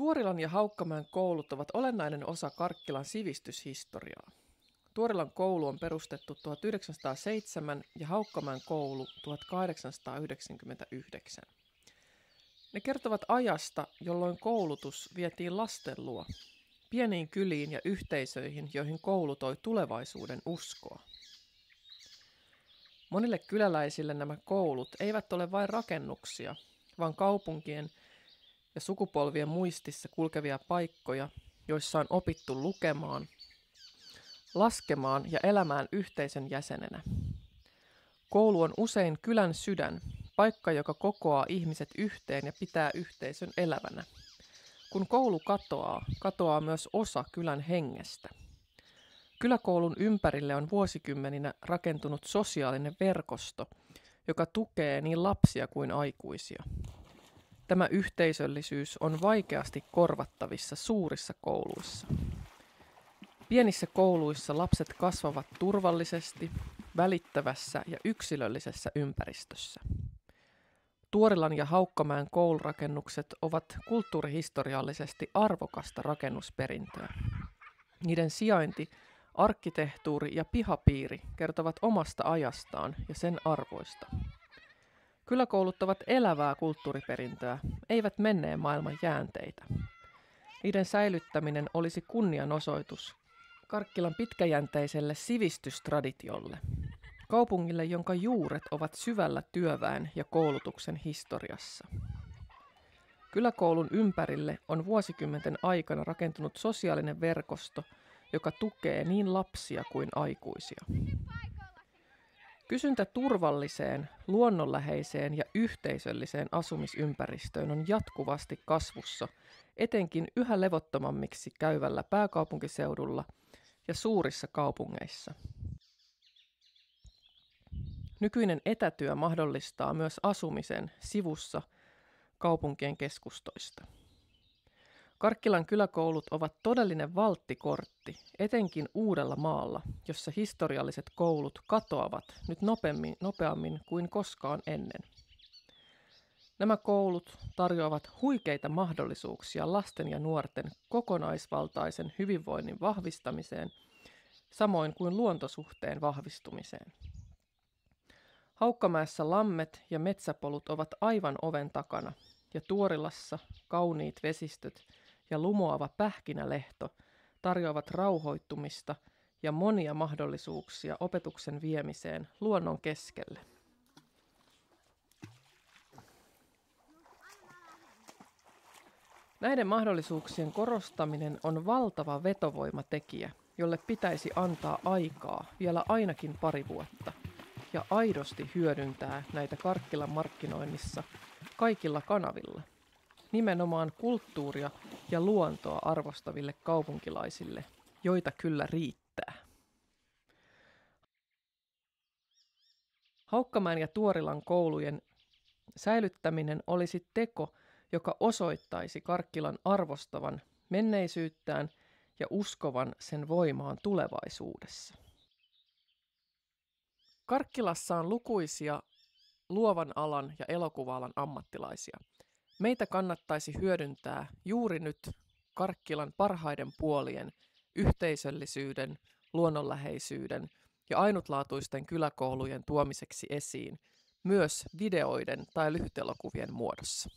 Tuorilan ja Haukkamäen koulut ovat olennainen osa Karkkilan sivistyshistoriaa. Tuorilan koulu on perustettu 1907 ja Haukkamäen koulu 1899. Ne kertovat ajasta, jolloin koulutus vietiin lasten luo, pieniin kyliin ja yhteisöihin, joihin koulu toi tulevaisuuden uskoa. Monille kyläläisille nämä koulut eivät ole vain rakennuksia, vaan kaupunkien ja sukupolvien muistissa kulkevia paikkoja, joissa on opittu lukemaan, laskemaan ja elämään yhteisön jäsenenä. Koulu on usein kylän sydän, paikka, joka kokoaa ihmiset yhteen ja pitää yhteisön elävänä. Kun koulu katoaa, katoaa myös osa kylän hengestä. Kyläkoulun ympärille on vuosikymmeninä rakentunut sosiaalinen verkosto, joka tukee niin lapsia kuin aikuisia. Tämä yhteisöllisyys on vaikeasti korvattavissa suurissa kouluissa. Pienissä kouluissa lapset kasvavat turvallisesti, välittävässä ja yksilöllisessä ympäristössä. Tuorilan ja Haukkamäen koulurakennukset ovat kulttuurihistoriallisesti arvokasta rakennusperintöä. Niiden sijainti, arkkitehtuuri ja pihapiiri kertovat omasta ajastaan ja sen arvoista. Kyläkoulut ovat elävää kulttuuriperintöä, eivät menneen maailman jäänteitä. Niiden säilyttäminen olisi kunnianosoitus Karkkilan pitkäjänteiselle sivistystraditiolle, kaupungille, jonka juuret ovat syvällä työväen ja koulutuksen historiassa. Kyläkoulun ympärille on vuosikymmenten aikana rakentunut sosiaalinen verkosto, joka tukee niin lapsia kuin aikuisia. Kysyntä turvalliseen, luonnonläheiseen ja yhteisölliseen asumisympäristöön on jatkuvasti kasvussa, etenkin yhä levottomammiksi käyvällä pääkaupunkiseudulla ja suurissa kaupungeissa. Nykyinen etätyö mahdollistaa myös asumisen sivussa kaupunkien keskustoista. Karkkilan kyläkoulut ovat todellinen valttikortti, etenkin Uudellamaalla, jossa historialliset koulut katoavat nyt nopeammin kuin koskaan ennen. Nämä koulut tarjoavat huikeita mahdollisuuksia lasten ja nuorten kokonaisvaltaisen hyvinvoinnin vahvistamiseen, samoin kuin luontosuhteen vahvistumiseen. Haukkamäessä lammet ja metsäpolut ovat aivan oven takana, ja Tuorilassa kauniit vesistöt ja lumoava pähkinälehto tarjoavat rauhoittumista ja monia mahdollisuuksia opetuksen viemiseen luonnon keskelle. Näiden mahdollisuuksien korostaminen on valtava vetovoimatekijä, jolle pitäisi antaa aikaa vielä ainakin pari vuotta ja aidosti hyödyntää näitä Karkkilan markkinoinnissa kaikilla kanavilla, nimenomaan kulttuuria ja luontoa arvostaville kaupunkilaisille, joita kyllä riittää. Haukkamäen ja Tuorilan koulujen säilyttäminen olisi teko, joka osoittaisi Karkkilan arvostavan menneisyyttään ja uskovan sen voimaan tulevaisuudessa. Karkkilassa on lukuisia luovan alan ja elokuva-alan ammattilaisia. Meitä kannattaisi hyödyntää juuri nyt Karkkilan parhaiden puolien, yhteisöllisyyden, luonnonläheisyyden ja ainutlaatuisten kyläkoulujen tuomiseksi esiin, myös videoiden tai lyhytelokuvien muodossa.